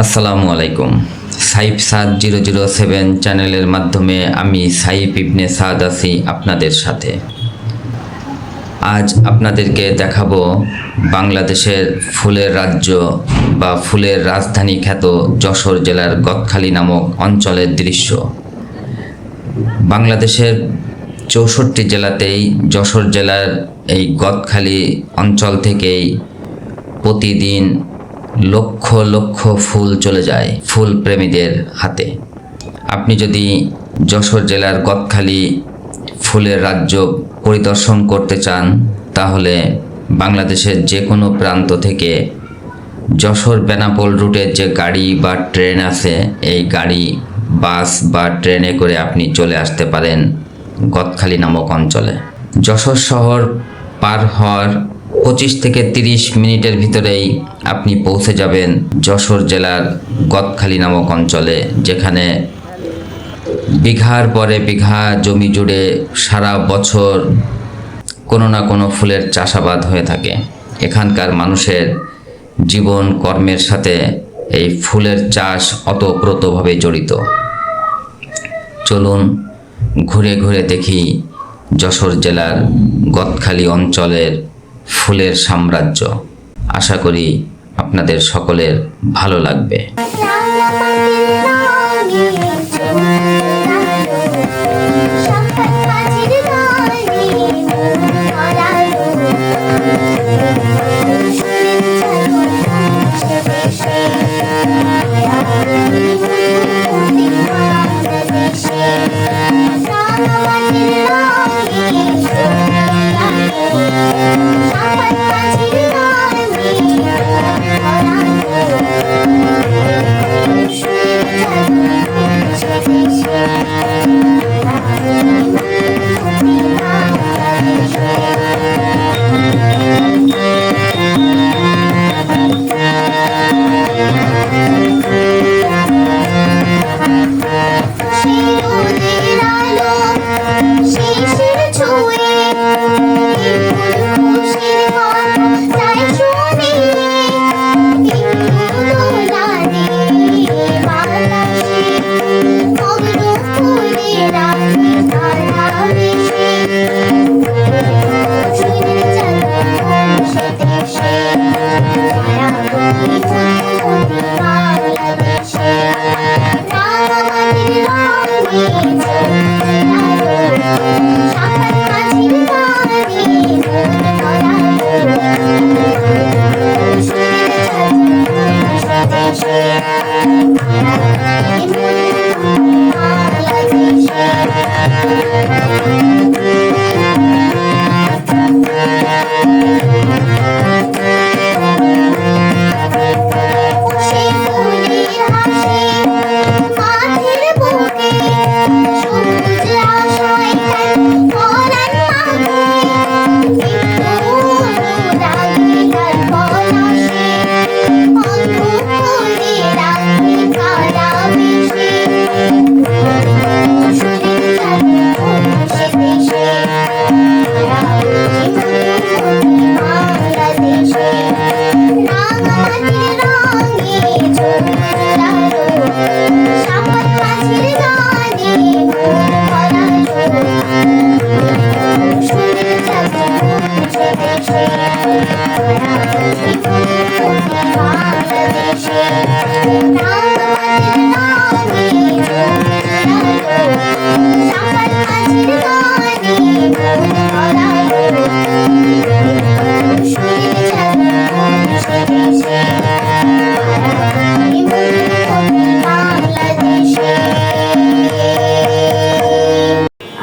আসসালামু আলাইকুম। সাইফ সাদ 007 চ্যানেলের মাধ্যমে আমি সাইফ ইবনে সাদ আছি আপনাদের সাথে। আজ আপনাদেরকে দেখাবো বাংলাদেশের ফুলের রাজ্য বা ফুলের রাজধানী খ্যাত যশোর জেলার গদখালি নামক অঞ্চলের দৃশ্য। বাংলাদেশের 64 জেলাতেই যশোর জেলার এই গদখালি অঞ্চল থেকেই প্রতিদিন লক্ষ লক্ষ ফুল চলে যায় ফুল প্রেমীদের হাতে। আপনি যদি যশোর জেলার গদখালি ফুলের রাজ্য পরিদর্শন করতে চান তাহলে বাংলাদেশের যে কোনো প্রান্ত থেকে যশোর বেনাপোল রুটের যে গাড়ি বা ট্রেন আছে, এই গাড়ি বাস বা ট্রেনে করে আপনি চলে আসতে পারেন গদখালি নামক অঞ্চলে। যশোর শহর পার হওয়ার 25 থেকে 30 মিনিটের ভিতরেই আপনি পৌঁছে যাবেন যশোর জেলার গদখালি নামক অঞ্চলে, যেখানে বিঘার পরে বিঘা জমি জুড়ে সারা বছর কোনো না কোনো ফুলের চাষাবাদ হয়ে থাকে। এখানকার মানুষের জীবন কর্মের সাথে এই ফুলের চাষ ওতপ্রোতভাবে জড়িত। চলুন ঘুরে ঘুরে দেখি যশোর জেলার গদখালি অঞ্চলের ফুলের সাম্রাজ্য। আশা করি আপনাদের সকলের ভালো লাগবে।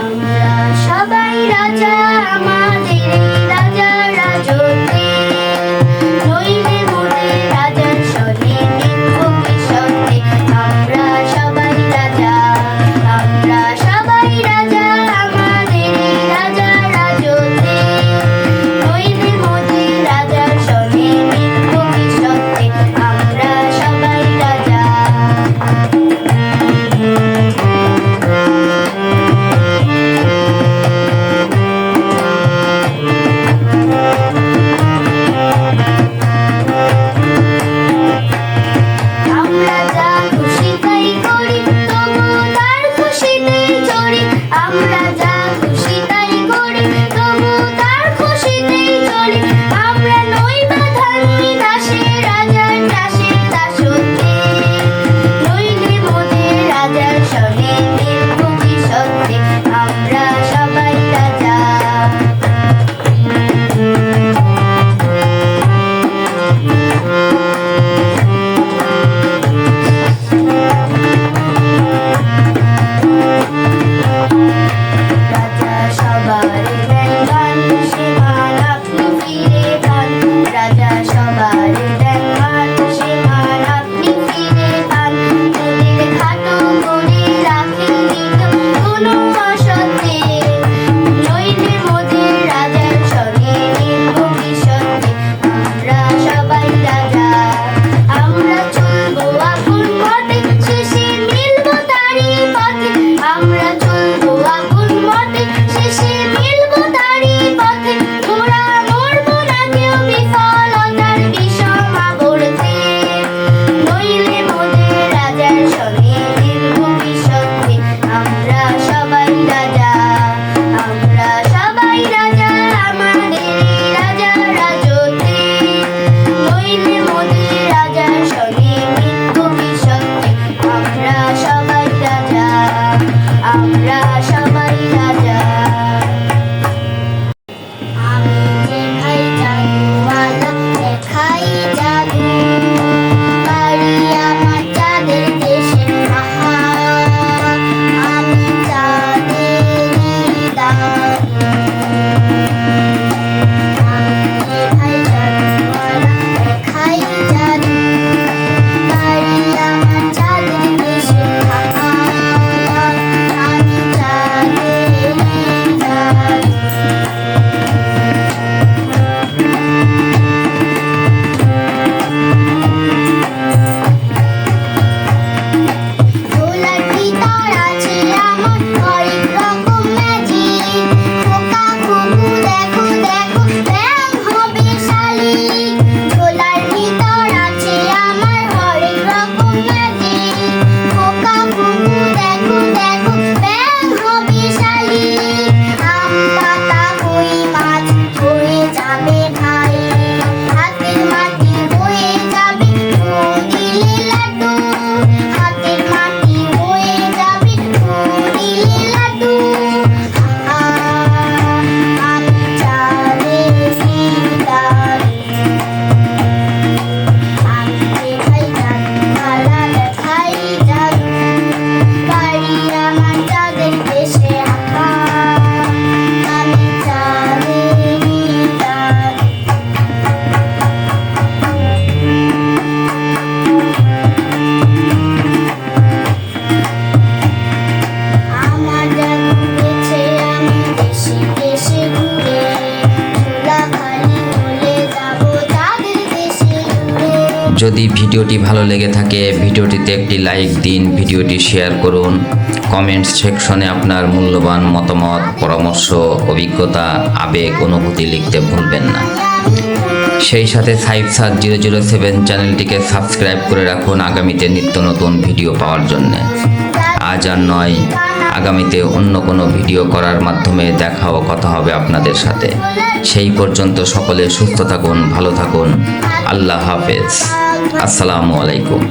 আমরা সবাই রাজা, যদি ভিডিওটি ভালো লেগে থাকে ভিডিওটিতে একটি লাইক দিন, ভিডিওটি শেয়ার করুন, কমেন্ট সেকশনে আপনার মূল্যবান মতামত, পরামর্শ, অভিজ্ঞতা, আবেগ, অনুভূতি লিখতে ভুলবেন না। সেই সাথে 57007 চ্যানেলটিকে সাবস্ক্রাইব করে রাখুন আগামীতে নিত্য নতুন ভিডিও পাওয়ার জন্য। আজ আর নয়, আগামীতে অন্য কোনো ভিডিও করার মাধ্যমে দেখা ও কথা হবে আপনাদের সাথে। সেই পর্যন্ত সকলে সুস্থ থাকুন, ভালো থাকুন। আল্লাহ হাফেজ। আসসালামু আলাইকুম।